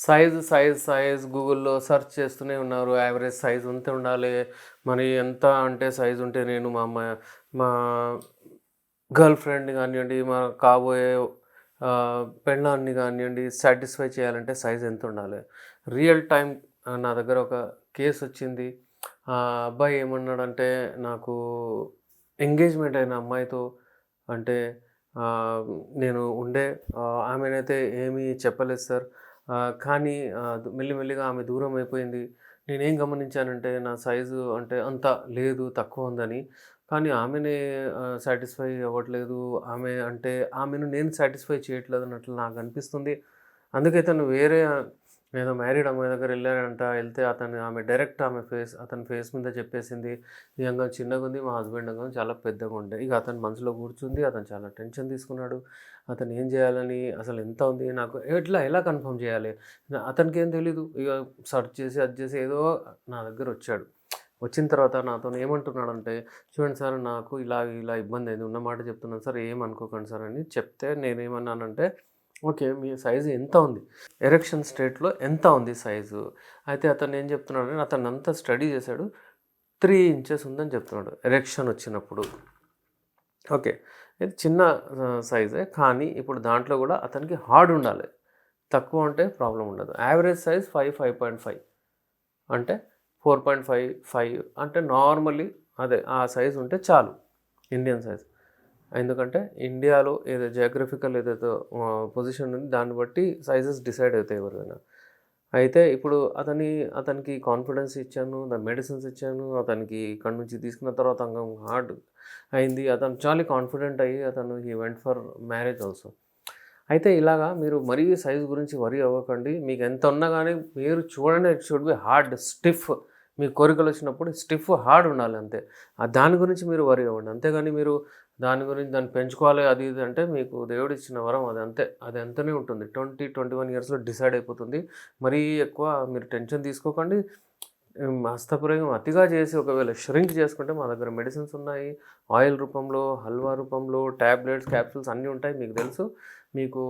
Size గూగుల్‌లో search చేస్తూనే ఉన్నారు. యావరేజ్ సైజ్ ఇంత ఉండాలి. మరి ఎంత అంటే సైజ్ ఉంటే నేను మా గర్ల్ ఫ్రెండ్‌ని గానియండి, మా కాబోయే పెళ్ళాన్ని గానియండి సాటిస్ఫై చేయాలంటే సైజ్ ఎంతుండాలి. రియల్ టైమ్ నా దగ్గర ఒక కేసొచ్చింది. ఆ అబ్బాయి ఏమన్నాడంటే నాకు ఎంగేజ్‌మెంట్ అయిన అమ్మాయితో అంటే నేను ఆమెనైతే ఏమీ చెప్పలేదు సార్. కానీ మెల్లిమెల్లిగా ఆమె దూరమైపోయింది. నేనేం గమనించానంటే నా సైజు అంటే అంత లేదు, తక్కువ ఉందని. కానీ ఆమెనే సాటిస్ఫై అవ్వట్లేదు. ఆమెను నేను సాటిస్ఫై చేయట్లేదన్నట్లు నాకనిపిస్తుంది. అందుకే తను వేరే ఏదో మ్యారీడ్ అమ్మాయి దగ్గరెళ్లాడంట. ఎళ్తే ఆమె డైరెక్ట్ అతని ఫేస్ మీద చెప్పేసింది. "నీ అంగం చిన్నగుంది. మా హస్బెండ్ అంగం చాలా పెద్దగుండే." ఇక అతను మనసులో కూర్చుంది. అతను చాలా టెన్షన్ తీసుకున్నాడు. అతను ఏం చేయాలని అసలు ఎంత ఉంది నాకు ఎలా కన్ఫర్మ్ చేయాలి? అతనికేం తెలీదు. ఇక సెర్చ్ చేసి అది చేసి ఏదో నా దగ్గరొచ్చాడు. వచ్చిన తర్వాత నాతోని ఏమంటున్నాడంటే, "చూడండి సార్ నాకు ఇలా ఇలా ఇబ్బందయింది. ఉన్న మాట చెప్తున్నాను సార్. ఏమనుకోకండి సార్" అని చెప్తే నేనేమన్నానంటే, "ఓకే. మీ సైజు ఎంత ఉంది? ఎరెక్షన్ స్టేట్‌లో ఎంత ఉంది సైజు?" అయితే అతనేం చెప్తున్నాడంటే అతనంతా స్టడీ చేశాడు. 3 ఇంచెస్ ఉందని చెప్తున్నాడు ఎరెక్షన్ వచ్చినప్పుడు. ఓకే. ఇది చిన్న సైజే. కానీ ఇప్పుడు దాంట్లో గూడా అతనికి హార్డ్ ఉండాలి. తక్కువ అంటే ప్రాబ్లమ్ ఉండదు. యావరేజ్ సైజ్ 5.5 అంటే 4.5 అంటే నార్మల్లీ అదే ఆ సైజ్ ఉంటే చాలు. Indian size. ఎందుకంటే ఇండియాలో జియోగ్రఫికల్ ఏదైతే పొజిషన్ ఉంది దాన్ని బట్టి సైజెస్ డిసైడ్ అవుతాయి ఎవరివైనా. అయితే ఇప్పుడు అతనికి కాన్ఫిడెన్స్ ఇచ్చాను. దాని మెడిసిన్స్ ఇచ్చాను. అతనికి ఇక్కడి నుంచి తీసుకున్న తర్వాత హార్డ్ అయింది. అతను చాలా కాన్ఫిడెంట్ అయ్యి హి వెంట్ ఫర్ మ్యారేజ్ ఆల్సో. అయితే ఇలాగా మీరు మరీ సైజ్ గురించి వరీ అవ్వకండి. మీకు ఎంత ఉన్నా గానీ మీరు చూడండి it should be hard, stiff. మీ కోరికలొచ్చినప్పుడు స్టిఫ్, హార్డ్ ఉండాలి అంతే. దాని గురించి మీరు వరీ అవ్వండి. అంతేగాని మీరు దాన్ని పెంచుకోవాలి అది ఇది అంటే మీకు దేవుడిచ్చిన వరం అది అంతే. అది అంతనే ఉంటుంది. 21 ఇయర్స్‌లో డిసైడ్ అయిపోతుంది. మరీ ఎక్కువ మీరు టెన్షన్ తీసుకోకండి. హస్తప్రయోగం అతిగా చేసి ఒకవేళ ష్రింక్ చేసుకుంటే మా దగ్గర మెడిసిన్స్ ఉన్నాయి. ఆయిల్ రూపంలో, హల్వా రూపంలో, టాబ్లెట్స్, క్యాప్సూల్స్ అన్నీ ఉంటాయి మీకు తెలుసు. మీకు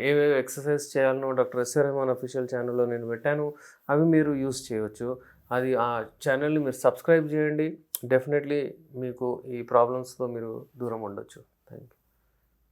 ఏవేవి ఎక్సర్సైజ్ చేయాలనో డాక్టర్ ఎస్‌ఆర్ రెహమాన్ అఫీషియల్ ఛానెల్‌లో నేను పెట్టాను. అవి మీరు యూజ్ చేయవచ్చు. ఆ ఛానెల్‌ని మీరు సబ్స్క్రైబ్ చేయండి. డెఫినెట్‌లీ మీకు ఈ ప్రాబ్లమ్స్‌తో మీరు దూరం ఉండొచ్చు.